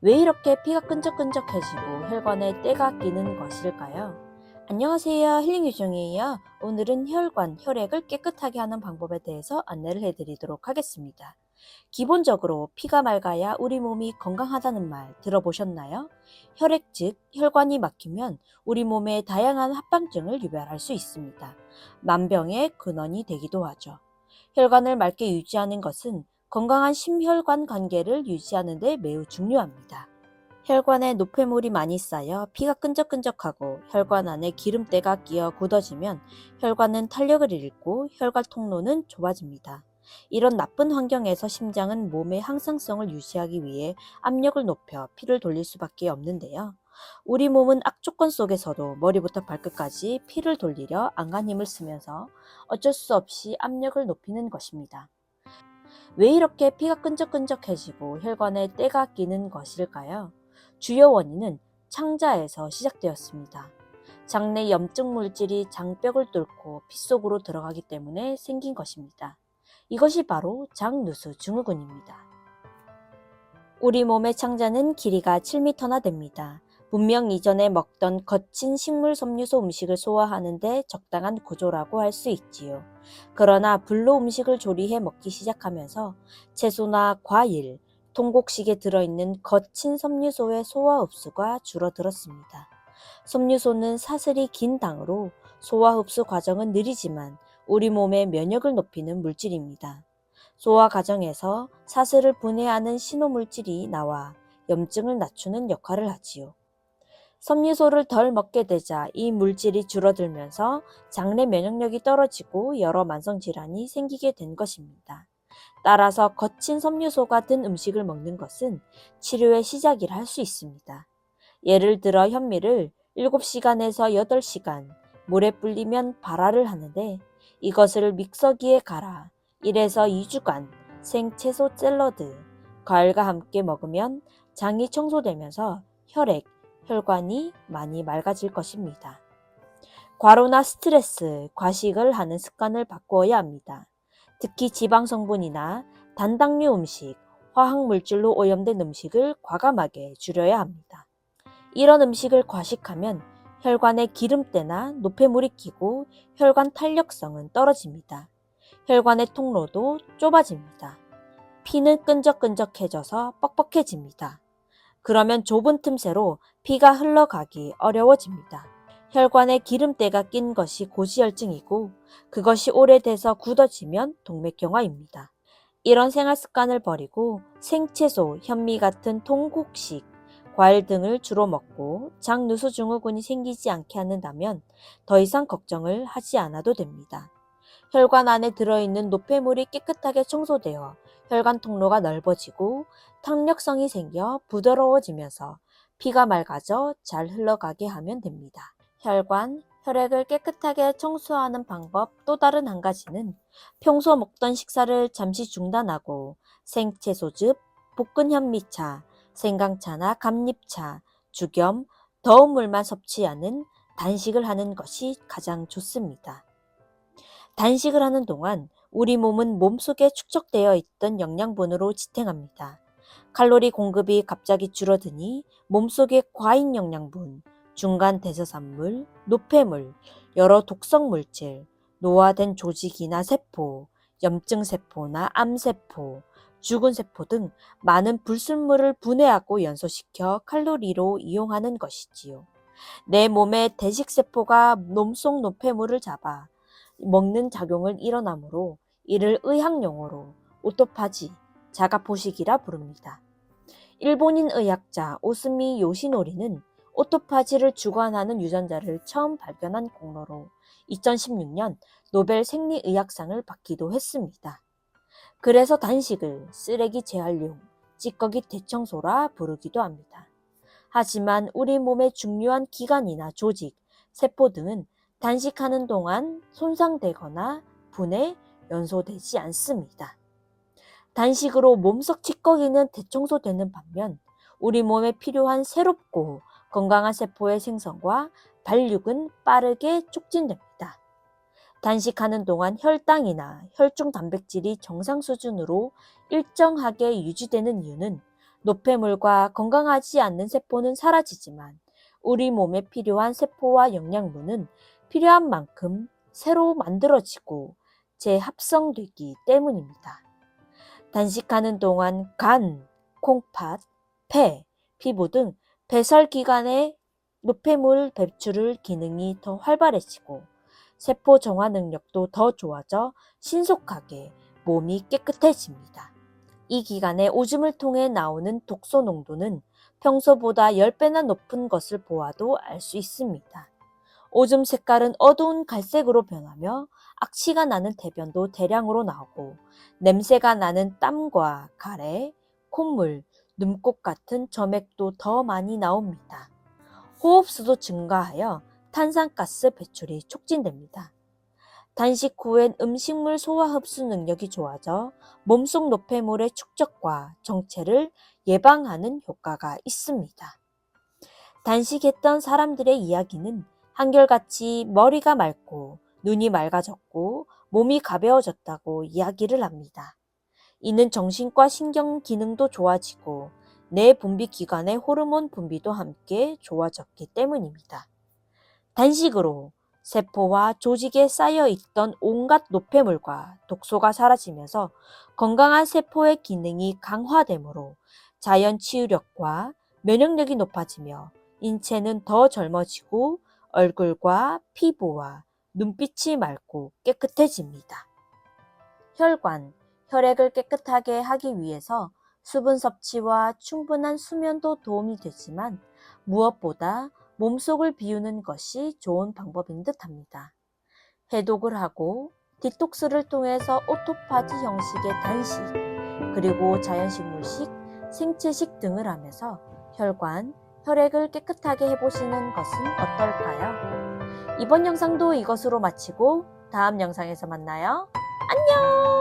왜 이렇게 피가 끈적끈적해지고 혈관에 때가 끼는 것일까요? 안녕하세요. 힐링요정이에요. 오늘은 혈관, 혈액을 깨끗하게 하는 방법에 대해서 안내를 해드리도록 하겠습니다. 기본적으로 피가 맑아야 우리 몸이 건강하다는 말 들어보셨나요? 혈액 즉 혈관이 막히면 우리 몸에 다양한 합병증을 유발할 수 있습니다. 만병의 근원이 되기도 하죠. 혈관을 맑게 유지하는 것은 건강한 심혈관 관계를 유지하는 데 매우 중요합니다. 혈관에 노폐물이 많이 쌓여 피가 끈적끈적하고 혈관 안에 기름때가 끼어 굳어지면 혈관은 탄력을 잃고 혈관 통로는 좁아집니다. 이런 나쁜 환경에서 심장은 몸의 항상성을 유지하기 위해 압력을 높여 피를 돌릴 수밖에 없는데요. 우리 몸은 악조건 속에서도 머리부터 발끝까지 피를 돌리려 안간 힘을 쓰면서 어쩔 수 없이 압력을 높이는 것입니다. 왜 이렇게 피가 끈적끈적해지고 혈관에 때가 끼는 것일까요? 주요 원인은 창자에서 시작되었습니다. 장내 염증 물질이 장벽을 뚫고 피 속으로 들어가기 때문에 생긴 것입니다. 이것이 바로 장누수 증후군입니다. 우리 몸의 창자는 길이가 7m나 됩니다. 문명 이전에 먹던 거친 식물 섬유소 음식을 소화하는데 적당한 구조라고 할 수 있지요. 그러나 불로 음식을 조리해 먹기 시작하면서 채소나 과일, 통곡식에 들어있는 거친 섬유소의 소화 흡수가 줄어들었습니다. 섬유소는 사슬이 긴 당으로 소화 흡수 과정은 느리지만 우리 몸의 면역을 높이는 물질입니다. 소화 과정에서 사슬을 분해하는 신호물질이 나와 염증을 낮추는 역할을 하지요. 섬유소를 덜 먹게 되자 이 물질이 줄어들면서 장내 면역력이 떨어지고 여러 만성질환이 생기게 된 것입니다. 따라서 거친 섬유소가 든 음식을 먹는 것은 치료의 시작이라 할 수 있습니다. 예를 들어 현미를 7시간에서 8시간 물에 불리면 발화를 하는데 이것을 믹서기에 갈아 1에서 2주간 생채소 샐러드, 과일과 함께 먹으면 장이 청소되면서 혈액, 혈관이 많이 맑아질 것입니다. 과로나 스트레스, 과식을 하는 습관을 바꾸어야 합니다. 특히 지방 성분이나 단당류 음식, 화학물질로 오염된 음식을 과감하게 줄여야 합니다. 이런 음식을 과식하면 혈관에 기름때나 노폐물이 끼고 혈관 탄력성은 떨어집니다. 혈관의 통로도 좁아집니다. 피는 끈적끈적해져서 뻑뻑해집니다. 그러면 좁은 틈새로 피가 흘러가기 어려워집니다. 혈관에 기름때가 낀 것이 고지혈증이고 그것이 오래돼서 굳어지면 동맥경화입니다. 이런 생활 습관을 버리고 생채소, 현미 같은 통곡식, 과일 등을 주로 먹고 장누수 증후군이 생기지 않게 한다면 더 이상 걱정을 하지 않아도 됩니다. 혈관 안에 들어있는 노폐물이 깨끗하게 청소되어 혈관 통로가 넓어지고 탄력성이 생겨 부드러워지면서 피가 맑아져 잘 흘러가게 하면 됩니다. 혈관, 혈액을 깨끗하게 청소하는 방법 또 다른 한 가지는 평소 먹던 식사를 잠시 중단하고 생채소즙, 볶은 현미차, 생강차나 감잎차, 죽염, 더운 물만 섭취하는 단식을 하는 것이 가장 좋습니다. 단식을 하는 동안 우리 몸은 몸속에 축적되어 있던 영양분으로 지탱합니다. 칼로리 공급이 갑자기 줄어드니 몸속의 과잉 영양분, 중간 대사산물, 노폐물, 여러 독성 물질, 노화된 조직이나 세포, 염증 세포나 암세포, 죽은 세포 등 많은 불순물을 분해하고 연소시켜 칼로리로 이용하는 것이지요. 내 몸의 대식세포가 몸속 노폐물을 잡아 먹는 작용을 일어나므로 이를 의학용어로 오토파지, 자가포식이라 부릅니다. 일본인 의학자 오스미 요시노리는 오토파지를 주관하는 유전자를 처음 발견한 공로로 2016년 노벨 생리의학상을 받기도 했습니다. 그래서 단식을 쓰레기 재활용, 찌꺼기 대청소라 부르기도 합니다. 하지만 우리 몸의 중요한 기관이나 조직, 세포 등은 단식하는 동안 손상되거나 분해, 연소되지 않습니다. 단식으로 몸속 찌꺼기는 대청소되는 반면 우리 몸에 필요한 새롭고 건강한 세포의 생성과 발육은 빠르게 촉진됩니다. 단식하는 동안 혈당이나 혈중 단백질이 정상 수준으로 일정하게 유지되는 이유는 노폐물과 건강하지 않는 세포는 사라지지만 우리 몸에 필요한 세포와 영양분은 필요한 만큼 새로 만들어지고 재합성되기 때문입니다. 단식하는 동안 간, 콩팥, 폐, 피부 등 배설기관의 노폐물 배출 기능이 더 활발해지고 세포 정화 능력도 더 좋아져 신속하게 몸이 깨끗해집니다. 이 기간에 오줌을 통해 나오는 독소 농도는 평소보다 10배나 높은 것을 보아도 알 수 있습니다. 오줌 색깔은 어두운 갈색으로 변하며 악취가 나는 대변도 대량으로 나오고 냄새가 나는 땀과 가래, 콧물, 눈곱 같은 점액도 더 많이 나옵니다. 호흡수도 증가하여 탄산가스 배출이 촉진됩니다. 단식 후엔 음식물 소화 흡수 능력이 좋아져 몸속 노폐물의 축적과 정체를 예방하는 효과가 있습니다. 단식했던 사람들의 이야기는 한결같이 머리가 맑고 눈이 맑아졌고 몸이 가벼워졌다고 이야기를 합니다. 이는 정신과 신경 기능도 좋아지고 뇌 분비 기관의 호르몬 분비도 함께 좋아졌기 때문입니다. 단식으로 세포와 조직에 쌓여 있던 온갖 노폐물과 독소가 사라지면서 건강한 세포의 기능이 강화되므로 자연 치유력과 면역력이 높아지며 인체는 더 젊어지고 얼굴과 피부와 눈빛이 맑고 깨끗해집니다. 혈관, 혈액을 깨끗하게 하기 위해서 수분 섭취와 충분한 수면도 도움이 되지만 무엇보다 몸속을 비우는 것이 좋은 방법인 듯합니다. 해독을 하고 디톡스를 통해서 오토파지 형식의 단식, 그리고 자연식물식, 생채식 등을 하면서 혈관, 혈액을 깨끗하게 해보시는 것은 어떨까요? 이번 영상도 이것으로 마치고 다음 영상에서 만나요. 안녕!